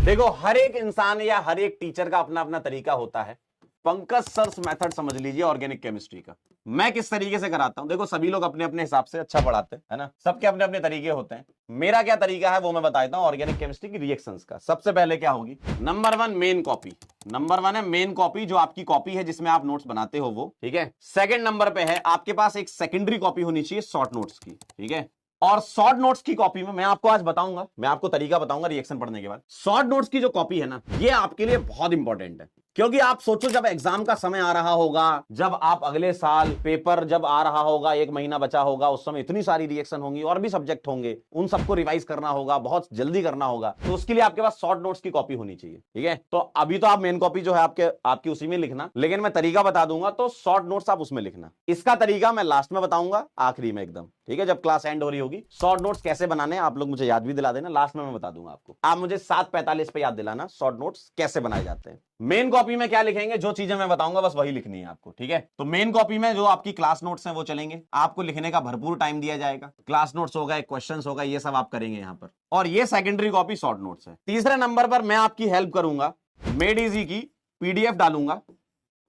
देखो, हर एक इंसान या हर एक टीचर का अपना अपना तरीका होता है। पंकज सर मेथड समझ लीजिए ऑर्गेनिक केमिस्ट्री का। मैं किस तरीके से कराता हूं, देखो सभी लोग अपने अपने हिसाब से अच्छा पढ़ाते हैं, है ना, सबके अपने अपने तरीके होते हैं। मेरा क्या तरीका है वो मैं बता देता हूं ऑर्गेनिक केमिस्ट्री की रिएक्शंस का। सबसे पहले क्या होगी, नंबर 1 मेन कॉपी। नंबर 1 है मेन कॉपी, जो आपकी कॉपी है जिसमें आप नोट्स बनाते हो वो, ठीक है। सेकंड नंबर पे है आपके पास एक सेकेंडरी कॉपी होनी चाहिए शॉर्ट नोट्स की, ठीक है। और शॉर्ट नोट्स की कॉपी में मैं आपको आज बताऊंगा, मैं आपको तरीका बताऊंगा रिएक्शन पढ़ने के बाद। शॉर्ट नोट्स की जो कॉपी है ना, ये आपके लिए बहुत इंपॉर्टेंट है। क्योंकि आप सोचो जब एग्जाम का समय आ रहा होगा, जब आप अगले साल पेपर जब आ रहा होगा, 1 महीना बचा होगा, उस समय इतनी सारी रिएक्शन होंगी और भी सब्जेक्ट होंगे, उन सबको रिवाइज करना होगा, बहुत जल्दी करना होगा। तो उसके लिए आपके पास शॉर्ट नोट्स की कॉपी होनी चाहिए, ठीक है। तो अभी तो आप मेन कॉपी जो है आपकी उसी में लिखना, लेकिन मैं तरीका बता दूंगा तो शॉर्ट नोट्स आप उसमें लिखना। इसका तरीका मैं लास्ट में बताऊंगा, आखिरी में एकदम, ठीक है, जब क्लास एंड हो रही होगी। शॉर्ट नोट्स कैसे बनाने आप लोग मुझे याद भी दिला देना, लास्ट में मैं बता दूंगा आपको। आप मुझे 7:45 पे याद दिलाना शॉर्ट नोट्स कैसे बनाए जाते हैं। मेन कॉपी में क्या लिखेंगे, जो चीजें मैं बताऊंगा बस वही लिखनी है आपको, ठीक है। तो मेन कॉपी में जो आपकी क्लास नोट्स हैं वो चलेंगे, आपको लिखने का भरपूर टाइम दिया जाएगा। क्लास नोट्स हो गए, क्वेश्चंस हो गए, ये सब आप करेंगे यहां पर। और ये सेकेंडरी कॉपी शॉर्ट नोट्स है। तीसरे नंबर पर मैं आपकी हेल्प करूंगा, मेड इजी की पीडीएफ डालूंगा,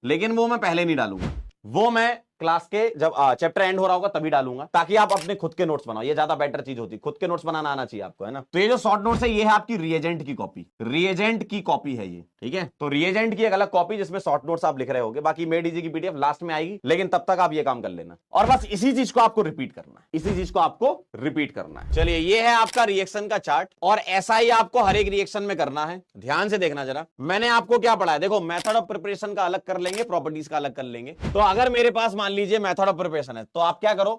लेकिन वो मैं पहले नहीं डालूंगा, वो मैं क्लास के जब चैप्टर एंड हो रहा होगा तभी डालूंगा, ताकि आप अपने खुद के नोट्स बनाओ। ये ज्यादा बेटर चीज होती है, खुद के नोट्स बनाना आना चाहिए आपको, है ना। तो ये जो शॉर्ट नोट्स है ये है आपकी रिएजेंट की कॉपी, रिएजेंट की कॉपी है ये, ठीक है। तो रिएजेंट की एक अलग कॉपी जिसमें शॉर्ट नोट्स आप लिख रहे होगे, बाकी मेड इजी की पीडीएफ लास्ट में आएगी, लेकिन तब तक आप ये काम कर लेना। और बस इसी चीज को आपको रिपीट करना है, इसी चीज को आपको रिपीट करना है। चलिए, ये है आपका रिएक्शन का चार्ट, और ऐसा ही आपको हर एक रिएक्शन में करना है। ध्यान से देखना जरा, मैंने आपको क्या पढ़ा है। देखो, मेथड ऑफ प्रिपरेशन का अलग कर लेंगे, प्रॉपर्टीज का अलग कर लेंगे। तो अगर मेरे पास मान लीजिए मेथड ऑफ प्रिपरेशन है, तो आप क्या करो,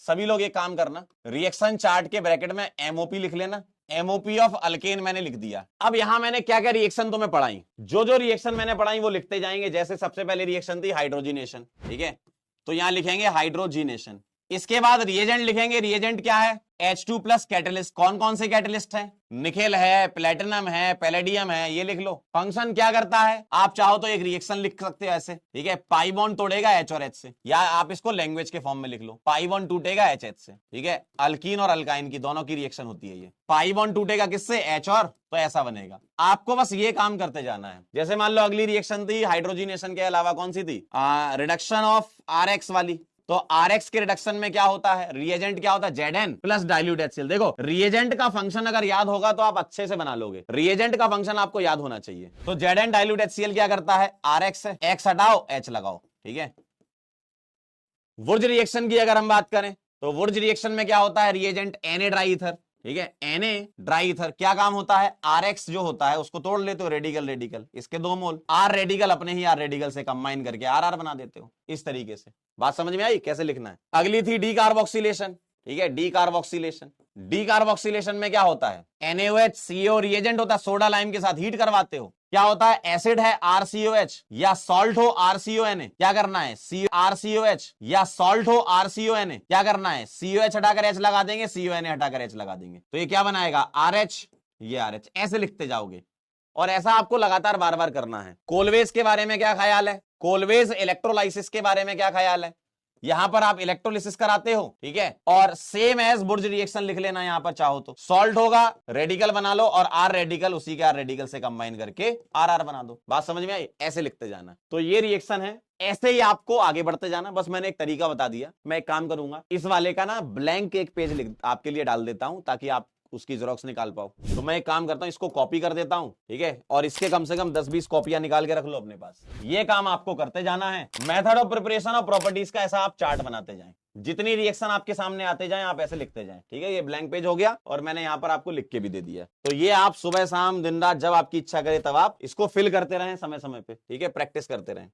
सभी लोग एक काम करना, रिएक्शन चार्ट के ब्रैकेट में एमओपी लिख लेना। एमओपी ऑफ अल्केन मैंने लिख दिया। अब यहां मैंने क्या क्या रिएक्शन तुम्हें पढ़ाई, जो जो रिएक्शन मैंने पढ़ाई वो लिखते जाएंगे। जैसे सबसे पहले रिएक्शन थी हाइड्रोजिनेशन, ठीक है, तो यहां लिखेंगे हाइड्रोजिनेशन। इसके बाद रिएजेंट लिखेंगे। रिएजेंट क्या है, H2 प्लस कैटलिस्ट। कौन कौन से कैटलिस्ट हैं, निकेल है, प्लेटिनम है, पैलेडियम है, ये लिख लो। फंक्शन क्या करता है, आप चाहो तो एक रिएक्शन लिख सकते हो ऐसे, ठीक है। पाई बॉन्ड तोड़ेगा H और H से, या आप इसको लैंग्वेज के फॉर्म में लिख लो, पाई बॉन्ड टूटेगा HH से, ठीक है। अल्कीन और अल्काइन की दोनों की रिएक्शन होती है ये। पाई बॉन्ड टूटेगा किससे, H और, तो ऐसा बनेगा। आपको बस ये काम करते जाना है। जैसे मान लो अगली रिएक्शन थी हाइड्रोजिनेशन के अलावा, कौन सी थी, रिडक्शन ऑफ RX वाली। तो RX के रिडक्शन में क्या होता है, रिएजेंट क्या होता है, Zn प्लस डाइल्यूट HCl। देखो, रिएजेंट का फंक्शन अगर याद होगा तो आप अच्छे से बना लोगे। रिएजेंट का फंक्शन आपको याद होना चाहिए। तो Zn डाइल्यूट HCl क्या करता है, RX है, X हटाओ H लगाओ, ठीक है। वुर्ज रिएक्शन की अगर हम बात करें, तो वुर्ज रिएक्शन में क्या होता है, रिएजेंट Na ड्राई ईथर, ठीक है। Na ड्राई ईथर क्या काम होता है, RX जो होता है उसको तोड़ लेते हो, रेडिकल रेडिकल, इसके 2 मोल, R रेडिकल अपने ही R रेडिकल से कंबाइन करके RR बना देते हो। इस तरीके से बात समझ में आई कैसे लिखना है। अगली थी डी कार्बोक्सिलेशन, ठीक है, डी कार्बोक्सिलेशन। डी कार्बोक्सिलेशन में क्या होता है, NaOH CO रिएजेंट होता है, सोडा लाइम के साथ हीट करवाते हो, क्या होता है, एसिड है RCOH या सॉल्ट हो RCONA, क्या करना है, RCOH या सॉल्ट हो RCONA, क्या करना है, COH हटाकर H लगा देंगे, CONA हटाकर H लगा देंगे, तो ये क्या बनाएगा, RH, ये RH। ऐसे लिखते जाओगे और ऐसा आपको लगातार बार बार करना है। कोलवेज के बारे में क्या ख्याल है, कोलवेज इलेक्ट्रोलाइसिस के बारे में क्या ख्याल है, यहां पर आप इलेक्ट्रोलिसिस कराते हो, ठीक है। और सेम एज बुर्ज रिएक्शन लिख लेना यहां पर चाहो तो, सॉल्ट होगा, रेडिकल बना लो, और R रेडिकल उसी के R रेडिकल से कंबाइन करके RR बना दो। बात समझ में आई, ऐसे लिखते जाना। तो ये रिएक्शन है, ऐसे ही आपको आगे बढ़ते जाना। बस मैंने एक तरीका बता दिया। मैं एक काम करूंगा, इस वाले का ना ब्लैंक एक पेज आपके लिए डाल देता हूं, ताकि आप उसकी जेरॉक्स निकाल पाओ। तो मैं एक काम करता हूं, इसको कॉपी कर देता हूं, ठीक है, और इसके कम से कम 10-20 कॉपियां निकाल के रख लो अपने पास। ये काम आपको करते जाना है। मेथड ऑफ प्रिपरेशन और प्रॉपर्टीज का ऐसा आप चार्ट बनाते जाएं, जितनी रिएक्शन आपके सामने आते जाएं आप ऐसे लिखते जाएं, ठीक है। ये ब्लैंक पेज हो गया और मैंने यहां पर आपको लिख के भी दे दिया। तो ये आप सुबह शाम दिन रात जब आपकी इच्छा करे तब आप इसको फिल करते रहें समय समय पे, ठीक है, प्रैक्टिस करते रहें।